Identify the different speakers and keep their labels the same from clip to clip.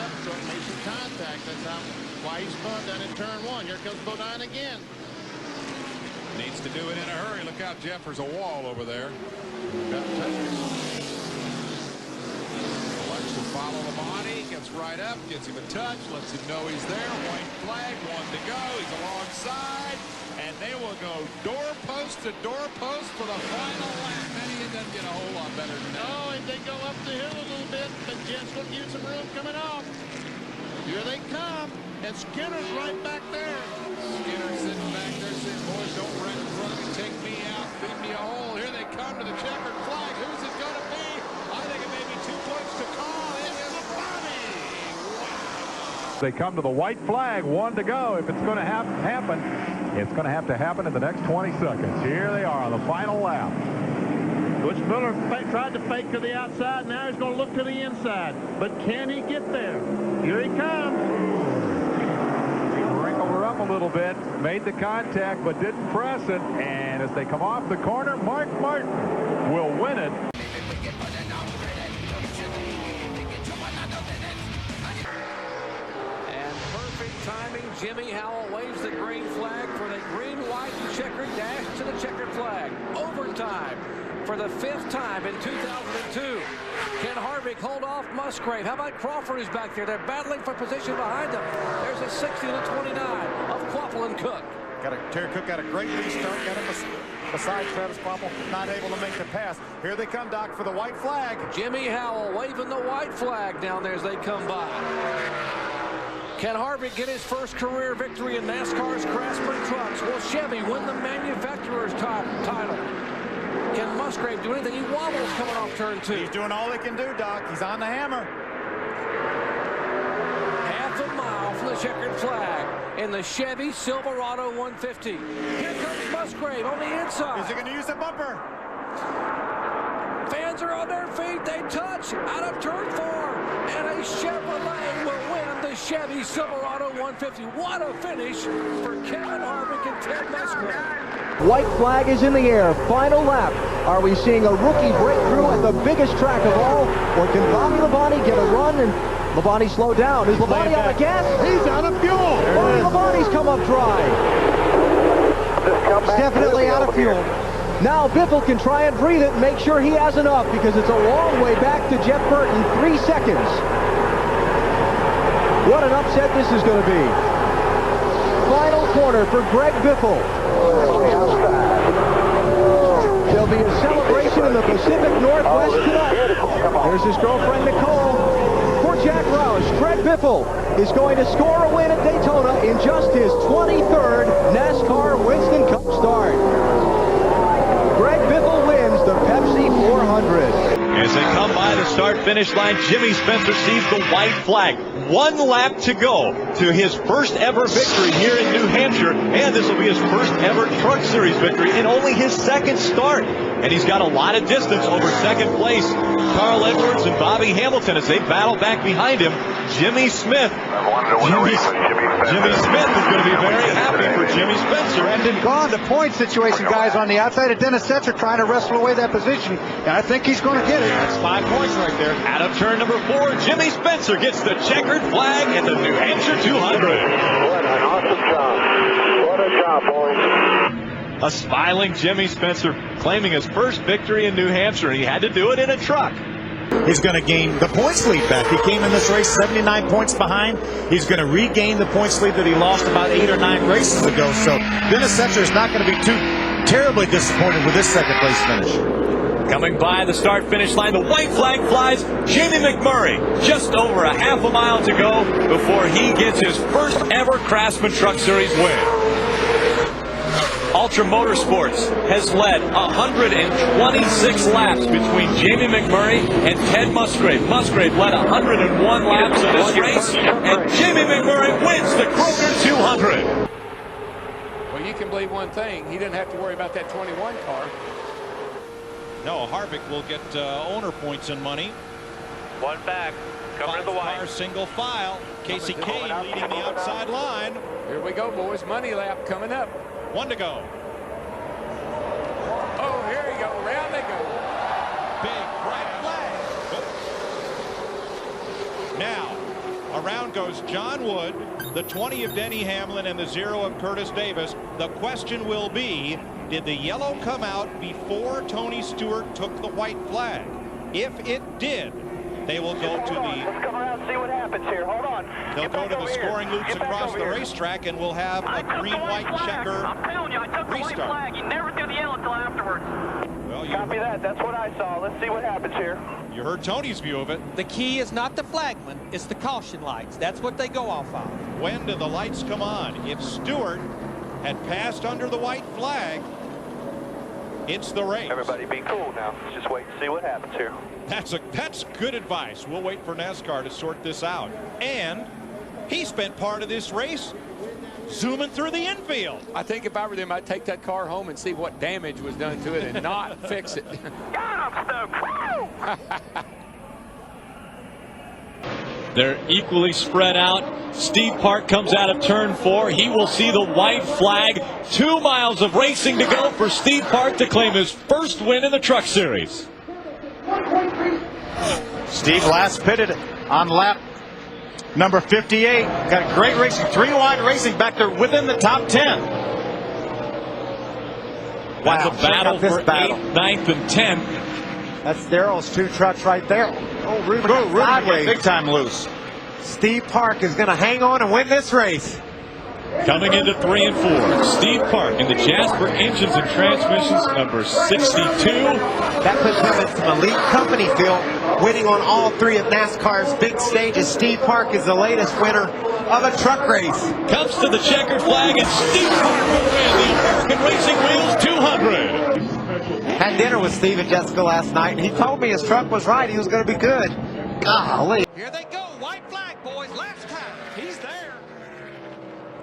Speaker 1: up, so it made some contact. That's why he spun down in turn 1. Here comes Bodine again.
Speaker 2: Needs to do it in a hurry. Look out, Jeff, there's a wall over there.
Speaker 1: Got touches.
Speaker 2: Elects to follow Labonte, gets right up, gets him a touch, lets him know he's there. White flag, 1 to go. He's alongside, and they will go doorpost to doorpost for the final lap. Maybe it doesn't get a whole lot better than that.
Speaker 1: Oh, and they go up the hill a little bit, but Jeff's going to give some room coming off. Here they come, and Skinner's right back there.
Speaker 2: Skinner sitting back there saying, boys, don't run in front of me, take me out, beat me a hole. Here they come to the checkered flag. Who's it going to be? I think it may be 2 points to call. It is Labonte. Wow.
Speaker 3: They come to the white flag, 1 to go. If it's going to happen, it's going to happen in the next 20 seconds. Here they are on the final lap.
Speaker 1: Butch Miller tried to fake to the outside. Now he's going to look to the inside. But can he get there? Here he comes.
Speaker 3: Wrinkled her up a little bit, made the contact, but didn't press it. And as they come off the corner, Mark Martin will win it.
Speaker 4: And perfect timing. Jimmy Howell waves the green flag for the green, white, and checkered dash to the checkered flag. Overtime. For the 5th time in 2002. Can Harvick hold off Musgrave? How about Crawford who's back there? They're battling for position behind them. There's a 60 to 29 of Quapple and Cook.
Speaker 5: Terry Cook got a great restart. Got him beside Travis Quapple. Not able to make the pass. Here they come, Doc, for the white flag.
Speaker 4: Jimmy Howell waving the white flag down there as they come by. Can Harvick get his first career victory in NASCAR's Craftsman trucks? Will Chevy win the manufacturer's title? Can Musgrave do anything? He wobbles coming off turn 2.
Speaker 5: He's doing all he can do, Doc. He's on the hammer.
Speaker 4: Half a mile from the checkered flag in the Chevy Silverado 150. Here comes Musgrave on the inside.
Speaker 5: Is he going to use the bumper?
Speaker 4: Fans are on their feet. They touch out of turn 4. And a Chevrolet will win the Chevy Silverado 150. What a finish for Kevin Harvick and Ted Musgrave.
Speaker 6: White flag is in the air. Final lap. Are we seeing a rookie breakthrough at the biggest track of all? Or can Bobby Labonte get a run and Labonte slow down? Is Labonte out of gas? He's out of fuel. Bobby Labonte's come up dry. He's definitely out of fuel. Now Biffle can try and breathe it and make sure he has enough because it's a long way back to Jeff Burton. 3 seconds. What an upset this is going to be. Final corner for Greg Biffle. There'll be a celebration in the Pacific Northwest tonight. There's his girlfriend Nicole. For Jack Roush, Greg Biffle is going to score a win at Daytona in just his 23rd NASCAR Winston Cup start. Greg Biffle wins the Pepsi 400.
Speaker 7: As they come by the start-finish line, Jimmy Spencer sees the white flag. 1 lap to go to his first ever victory here in New Hampshire, and this will be his first ever Truck Series victory in only his 2nd start. And he's got a lot of distance over 2nd place. Carl Edwards and Bobby Hamilton as they battle back behind him. Jimmy Smith. Jimmy Smith is going to be very happy for Jimmy Spencer.
Speaker 8: And been gone. The point situation, guys, on the outside of Dennis Setzer trying to wrestle away that position. And I think he's going to get it.
Speaker 7: That's 5 points right there. Out of turn number 4, Jimmy Spencer gets the checkered flag in the New Hampshire 200.
Speaker 9: What an awesome job. What a job, boys.
Speaker 7: A smiling Jimmy Spencer claiming his first victory in New Hampshire. He had to do it in a truck.
Speaker 8: He's going to gain the points lead back. He came in this race 79 points behind. He's going to regain the points lead that he lost about 8 or 9 races ago. So Dennis Setzer is not going to be too terribly disappointed with this 2nd place finish.
Speaker 7: Coming by the start-finish line, the white flag flies. Jamie McMurray, just over a half a mile to go before he gets his first ever Craftsman Truck Series win. Ultra Motorsports has led 126 laps between Jamie McMurray and Ted Musgrave. Musgrave led 101 laps in this race, and Jamie McMurray wins the Kroger 200.
Speaker 4: Well, you can believe one thing. He didn't have to worry about that 21 car.
Speaker 2: No, Harvick will get owner points and money.
Speaker 9: 1 back. Coming to the white.
Speaker 2: Car single file. Casey Kane leading the outside line.
Speaker 4: Here we go, boys. Money lap coming up.
Speaker 2: 1 to go.
Speaker 4: Oh, here you go. Round they go.
Speaker 2: Big white flag. Now, a
Speaker 10: goes John Wood, the 20 of Denny Hamlin, and the 0 of Curtis Davis. The question will be, did the yellow come out before Tony Stewart took the white flag? If it did, they will go to the...
Speaker 9: Let's come around and see what happens here. Hold on.
Speaker 10: They'll go to the scoring loops across the racetrack, and we'll have a green-white checker
Speaker 9: I'm telling you, I took the white flag. You never do the yellow until afterwards.
Speaker 10: Well,
Speaker 9: Copy that. That's what I saw. Let's see what happens here.
Speaker 10: You heard Tony's view of it.
Speaker 11: The key is not the flagman, it's the caution lights. That's what they go off of.
Speaker 10: When do the lights come on? If Stewart had passed under the white flag, it's the race.
Speaker 9: Everybody be cool now. Let's just wait and see what happens here.
Speaker 10: That's good advice. We'll wait for NASCAR to sort this out. And he spent part of this race zooming through the infield.
Speaker 4: I think if I were them, I'd take that car home and see what damage was done to it and not fix it.
Speaker 9: God, I'm stoked.
Speaker 7: They're equally spread out. Steve Park comes out of turn 4. He will see the white flag. 2 miles of racing to go for Steve Park to claim his first win in the Truck Series.
Speaker 8: Steve last pitted on lap number 58. Got a great racing, 3 wide racing back there within the top 10.
Speaker 7: That's a battle for 8th, 9th, and 10th.
Speaker 12: That's Darrell's 2 trucks right there. Oh, Ruben
Speaker 8: Ruben big time loose.
Speaker 12: Steve Park is going to hang on and win this race.
Speaker 7: Coming into 3 and 4, Steve Park in the Jasper Engines and Transmissions number 62.
Speaker 12: That puts him in some elite company, Phil, winning on all 3 of NASCAR's big stages. Steve Park is the latest winner of a truck race.
Speaker 7: Comes to the checkered flag, and Steve Park will win the American Racing Wheels 200.
Speaker 12: Had dinner with Steve and Jessica last night, and he told me his truck was right. He was going to be good. Golly.
Speaker 11: Here they go, white flag, boys, last time. He's there.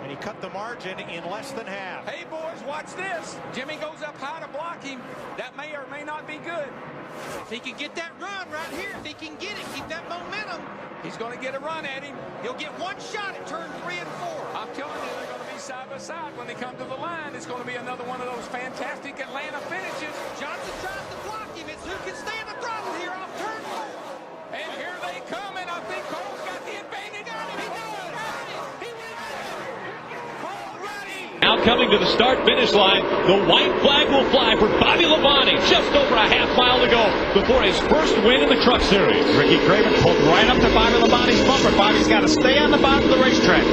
Speaker 10: And he cut the margin in less than half.
Speaker 4: Hey, boys, watch this. Jimmy goes up high to block him. That may or may not be good.
Speaker 11: If he can get that run right here, if he can get it, keep that momentum,
Speaker 4: He's going to get a run at him.
Speaker 11: he'll get one shot at turn 3 and 4.
Speaker 4: I'm telling you, they're going to be side by side when they come to the line. It's going to be another one of those fantastic Atlanta finishes.
Speaker 11: Johnson tries to block him. It's who can stay in the throttle here off turn 4.
Speaker 4: And here they come, and I think Cole's got the advantage on him. He does. He wins. Cole ready.
Speaker 7: Now coming to the start-finish line, the white flag will fly for Bobby Labonte. Just over a half mile to go before his first win in the Truck Series.
Speaker 8: Ricky Craven pulled right up to Bobby Labonte's bumper. Bobby's got to stay on the bottom of the racetrack.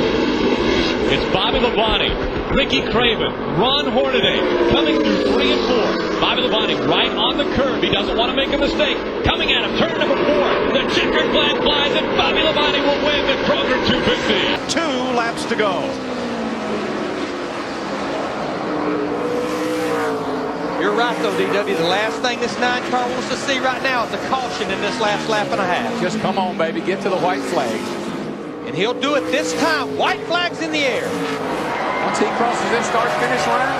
Speaker 7: It's Bobby Labonte, Ricky Craven, Ron Hornaday coming through 3 and 4. Bobby Labonte right on the curve. He doesn't want to make a mistake. Coming at him, turn number 4. The checkered flag flies, and Bobby Labonte will win the Kroger 250.
Speaker 10: 2 laps to go.
Speaker 11: You're right, though, DW. The last thing this 9 car wants to see right now is a caution in this last lap and a half.
Speaker 4: Just come on, baby. Get to the white flag.
Speaker 11: And he'll do it this time. White flag's in the air.
Speaker 4: Once he crosses that start-finish line.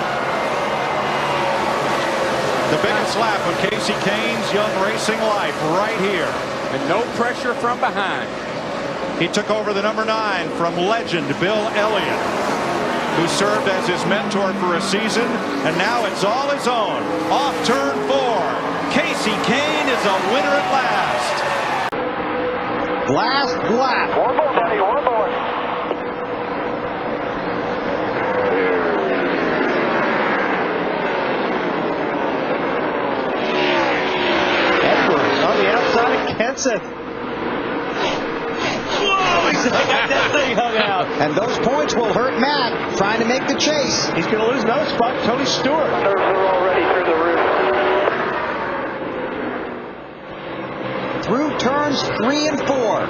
Speaker 10: The biggest lap of Casey Kane's young racing life right here.
Speaker 4: And no pressure from behind.
Speaker 10: He took over the number 9 from legend Bill Elliott, who served as his mentor for a season, and now it's all his own. Off turn 4, Casey Kane is a winner at last.
Speaker 12: Last lap.
Speaker 9: One more, buddy. One more.
Speaker 12: Edwards on the outside of Kenseth.
Speaker 6: Got that thing hung out. And those points will hurt Matt trying to make the chase. He's going to lose another spot to Tony Stewart.
Speaker 9: Nerves are already through the roof.
Speaker 6: Through turns 3 and 4.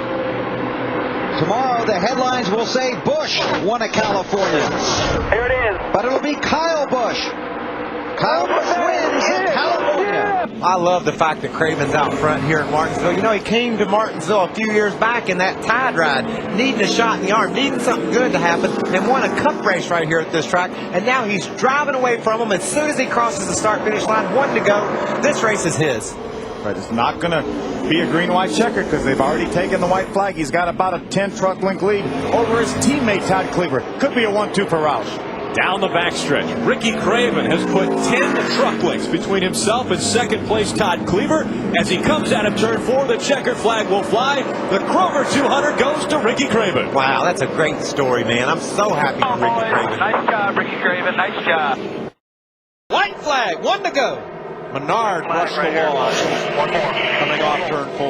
Speaker 6: Tomorrow the headlines will say Busch won at California.
Speaker 9: Here it is.
Speaker 6: But it'll be Kyle Busch. Kyle Busch wins in California.
Speaker 12: I love the fact that Craven's out front here in Martinsville. You know, he came to Martinsville a few years back in that tide ride, needing a shot in the arm, needing something good to happen, and won a cup race right here at this track. And now he's driving away from him as soon as he crosses the start-finish line. 1 to go. This race is his.
Speaker 8: But it's not going to be a green-white checker because they've already taken the white flag. He's got about a 10-truck length lead over his teammate Todd Cleaver. Could be a 1-2 for Roush.
Speaker 7: Down the backstretch, Ricky Craven has put 10 truck lengths between himself and second place Todd Cleaver. As he comes out of turn 4, the checkered flag will fly. The Kroger 200 goes to Ricky Craven.
Speaker 12: Wow, that's a great story, man. I'm so happy for Ricky Craven.
Speaker 11: Nice job, Ricky Craven. Nice job. White flag, 1 to go.
Speaker 10: Menard brushed the wall coming off turn 4.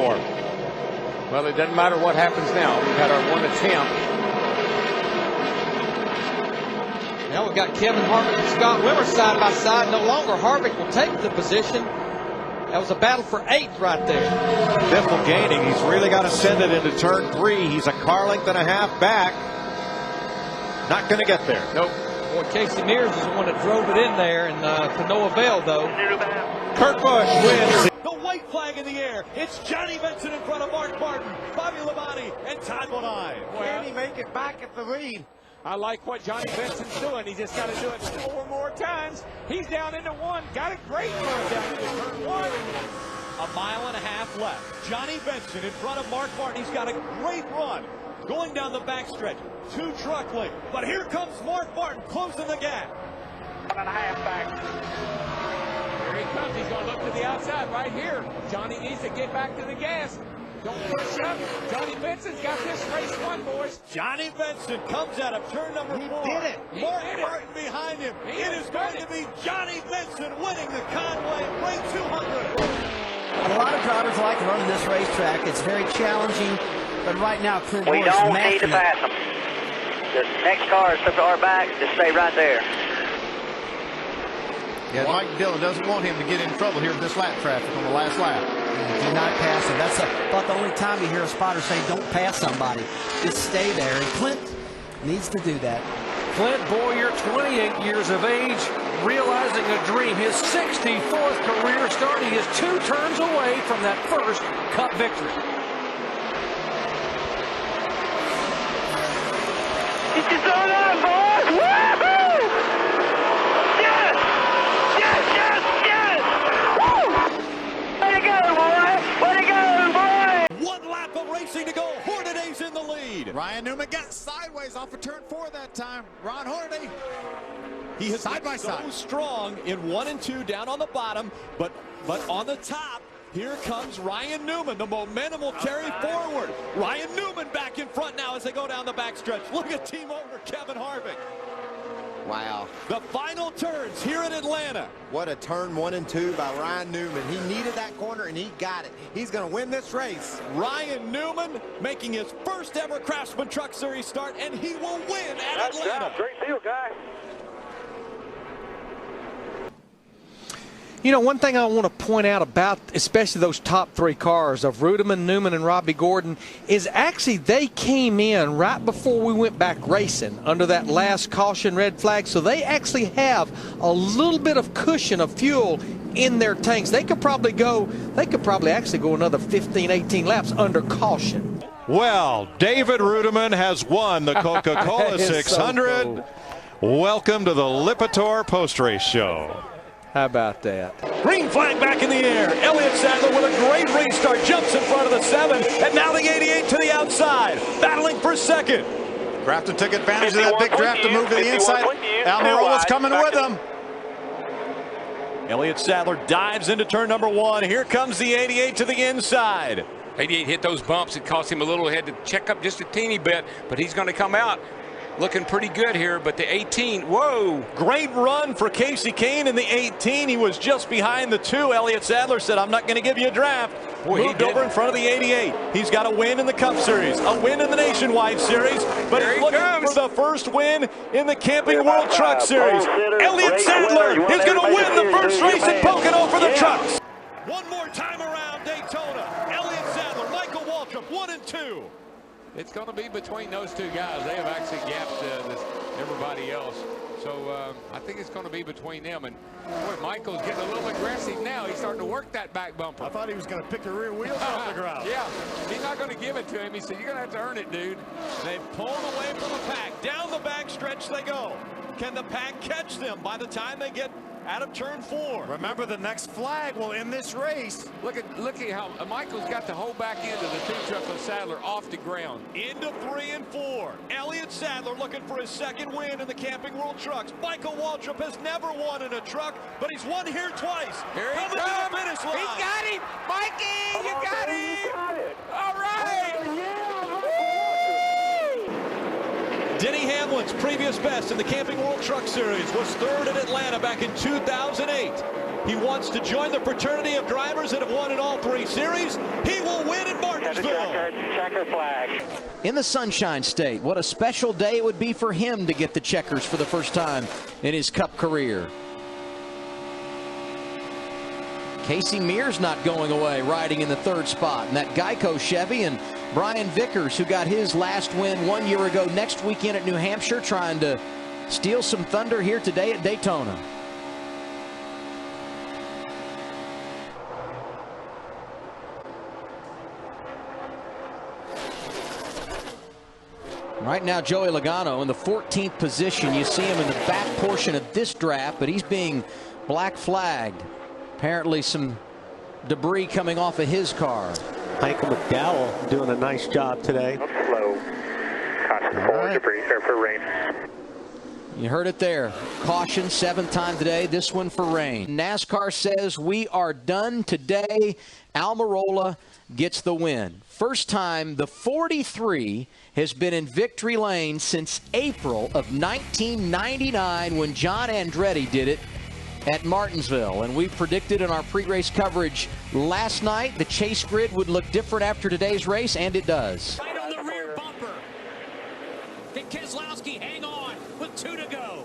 Speaker 4: Well, it doesn't matter what happens now. We've had our 1 attempt.
Speaker 11: Now we've got Kevin Harvick and Scott Wimmer side by side. No longer Harvick will take the position. That was a battle for 8th right there.
Speaker 10: Biffle gaining. He's really got to send it into turn 3. He's a car length and a half back. Not going to get there.
Speaker 11: Nope. Boy, Casey Mears is the one that drove it in there, and to no avail, though.
Speaker 10: Kurt Busch wins.
Speaker 7: The white flag in the air. It's Johnny Benson in front of Mark Martin, Bobby Labonte, and Todd Bonai.
Speaker 12: Can he make it back at the lead?
Speaker 4: I like what Johnny Benson's doing. He's just got to do it 4 more times. He's down into 1. Got a great run down into turn 1.
Speaker 7: A mile and a half left. Johnny Benson in front of Mark Martin. He's got a great run going down the backstretch. 2 truck lengths. But here comes Mark Martin closing the gap.
Speaker 11: 1.5 back.
Speaker 4: Here he comes. He's going to look to the outside right here. Johnny needs to get back to the gas. Don't push up. Johnny Benson's got this race won, boys.
Speaker 7: Johnny Benson comes out of turn number 4.
Speaker 12: He did it.
Speaker 7: Mark Martin behind him. It is going to be Johnny Benson winning the Conway Freight 200.
Speaker 13: A lot of drivers like running this racetrack. It's very challenging, but right now, Clint
Speaker 9: We
Speaker 13: Boyer's
Speaker 9: don't need to pass them. The next car is to our back. Just stay right there.
Speaker 5: Yeah, Mike Dillon doesn't want him to get in trouble here with this lap traffic on the last lap.
Speaker 13: Do not pass him. That's about the only time you hear a spotter say, don't pass somebody. Just stay there. And Clint needs to do that.
Speaker 4: Clint Bowyer, 28 years of age, realizing a dream. His 64th career start. He is 2 turns away from that first Cup victory.
Speaker 9: Get your zone on, boys! Woohoo! Yes! Yes, yes, yes! Woo! Way to go, boy! Way to go, boy!
Speaker 7: 1 lap of racing to go. Hornaday's in the lead.
Speaker 5: Ryan Newman got sideways off of turn 4 that time. Ron Hornaday.
Speaker 7: He has
Speaker 5: side by
Speaker 7: so
Speaker 5: side.
Speaker 7: strong in 1 and 2 down on the bottom, but on the top, here comes Ryan Newman. The momentum will carry forward. Ryan Newman back in front now as they go down the backstretch. Look at team owner Kevin Harvick.
Speaker 14: Wow.
Speaker 7: The final turns here in Atlanta.
Speaker 14: What a turn 1 and 2 by Ryan Newman. He needed that corner and he got it. He's going to win this race.
Speaker 7: Ryan Newman making his first ever Craftsman Truck Series start, and he will win at Atlanta.
Speaker 9: Great deal, guy.
Speaker 11: You know, one thing I want to point out about especially those top 3 cars of Rudeman, Newman, and Robbie Gordon is actually they came in right before we went back racing under that last caution red flag. So they actually have a little bit of cushion of fuel in their tanks. They could probably actually go another 15, 18 laps under caution.
Speaker 10: Well, David Rudeman has won the Coca-Cola 600.
Speaker 11: So
Speaker 10: cool. Welcome to the Lipitor post-race show.
Speaker 11: How about that?
Speaker 7: Green flag back in the air. Elliott Sadler with a great restart. Jumps in front of the 7. And now the 88 to the outside. Battling for second.
Speaker 5: Grafton took advantage of that big draft to move to the inside. Almirola's coming with him.
Speaker 7: Elliott Sadler dives into turn number 1. Here comes the 88 to the inside.
Speaker 15: 88 hit those bumps. It cost him a little. Had to check up just a teeny bit. But he's going to come out looking pretty good here, but the 18, whoa.
Speaker 7: Great run for Casey Kane in the 18. He was just behind the 2. Elliott Sadler said, I'm not going to give you a draft.
Speaker 15: Boy,
Speaker 7: moved over in front of the 88. He's got a win in the Cup Series, a win in the Nationwide Series, but he's looking for the first win in the Camping World Truck Series. Elliott Sadler is going to win the first race at Pocono for the trucks. One more time around Daytona. Elliott Sadler, Michael Waltrip, 1 and 2.
Speaker 4: It's going to be between those 2 guys. They have actually gapped everybody else. So I think it's going to be between them. And boy, Michael's getting a little aggressive now. He's starting to work that back bumper.
Speaker 5: I thought he was going to pick the rear wheels off the ground.
Speaker 4: Yeah, he's not going to give it to him. He said, you're going to have to earn it, dude.
Speaker 7: They've pulled away from the pack. Down the back stretch they go.
Speaker 10: Can the pack catch them by the time they get out of turn 4?
Speaker 5: Remember, the next flag will end this race.
Speaker 4: Look at how Michael's got the whole back end of the two truck of Sadler off the ground.
Speaker 10: Into 3 and 4. Elliott Sadler looking for his second win in the Camping World Trucks. Michael Waltrip has never won in a truck, but he's won here twice.
Speaker 4: Here he
Speaker 10: Coming to the finish line.
Speaker 4: He got him! Mikey, you got him! All right!
Speaker 7: Denny Hamlin's previous best in the Camping World Truck Series was 3rd in Atlanta back in 2008. He wants to join the fraternity of drivers that have won in all 3 series. He will win in Martinsville.
Speaker 9: Checker flag.
Speaker 6: In the Sunshine State, what a special day it would be for him to get the checkers for the first time in his Cup career. Casey Mears not going away, riding in the 3rd spot. And that Geico Chevy, and Brian Vickers, who got his last win 1 year ago, next weekend at New Hampshire, trying to steal some thunder here today at Daytona. Right now, Joey Logano in the 14th position. You see him in the back portion of this draft, but he's being black flagged. Apparently some debris coming off of his car.
Speaker 16: Michael McDowell doing a nice job today.
Speaker 9: Low. Caution for debris or for rain.
Speaker 6: You heard it there. Caution, 7th time today, this one for rain. NASCAR says we are done today. Almirola gets the win. First time the 43 has been in victory lane since April of 1999 when John Andretti did it at Martinsville. And we predicted in our pre-race coverage last night the chase grid would look different after today's race, and it does.
Speaker 17: Right on the rear bumper. Can Keselowski hang on with 2 to go?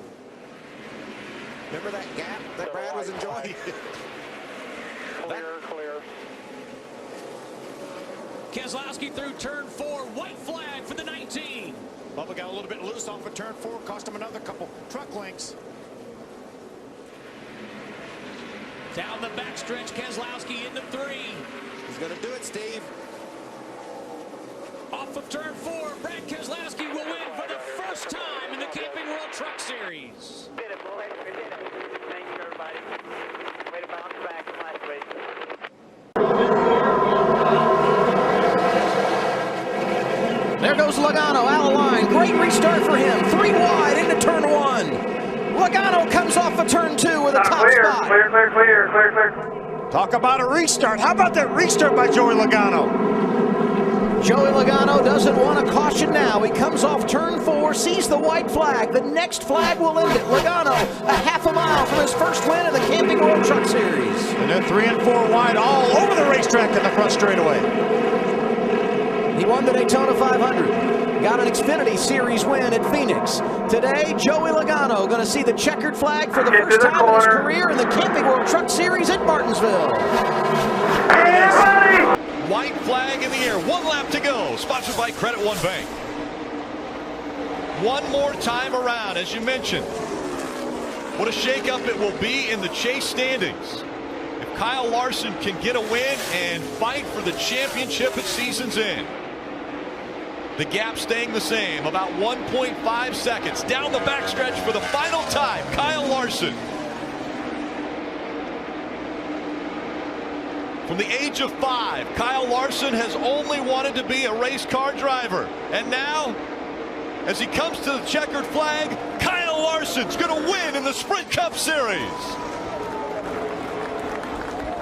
Speaker 14: Remember that gap that Brad was enjoying?
Speaker 9: Clear.
Speaker 17: Keselowski through turn 4. White flag for the 19.
Speaker 5: Bubba got a little bit loose off of turn 4, cost him another couple truck lengths.
Speaker 17: Down the backstretch, Keselowski into 3.
Speaker 14: He's going to do it, Steve.
Speaker 17: Off of turn 4, Brad Keselowski will win for the first time in the Camping World Truck Series.
Speaker 9: Did it, boy. We did it. Thank you, everybody. Way to bounce back from last race.
Speaker 6: There goes Logano out of line. Great restart for him. 3 wide into turn 1. Logano comes off of turn 2 with a top spot.
Speaker 9: Clear.
Speaker 5: Talk about a restart. How about that restart by Joey Logano?
Speaker 6: Joey Logano doesn't want a caution now. He comes off turn 4, sees the white flag. The next flag will end it. Logano a half a mile from his first win in the Camping World Truck Series.
Speaker 5: And then 3 and 4 wide all over the racetrack in the front straightaway.
Speaker 6: He won the Daytona 500. Got an Xfinity Series win at Phoenix. Today, Joey Logano going to see the checkered flag for the first time in his career in the Camping World Truck Series at Martinsville.
Speaker 7: White flag in the air. 1 lap to go. Sponsored by Credit One Bank. One more time around, as you mentioned. What a shakeup it will be in the chase standings. If Kyle Larson can get a win and fight for the championship at season's end. The gap staying the same, about 1.5 seconds. Down the backstretch for the final time, Kyle Larson. From the age of 5, Kyle Larson has only wanted to be a race car driver. And now, as he comes to the checkered flag, Kyle Larson's going to win in the Sprint Cup Series.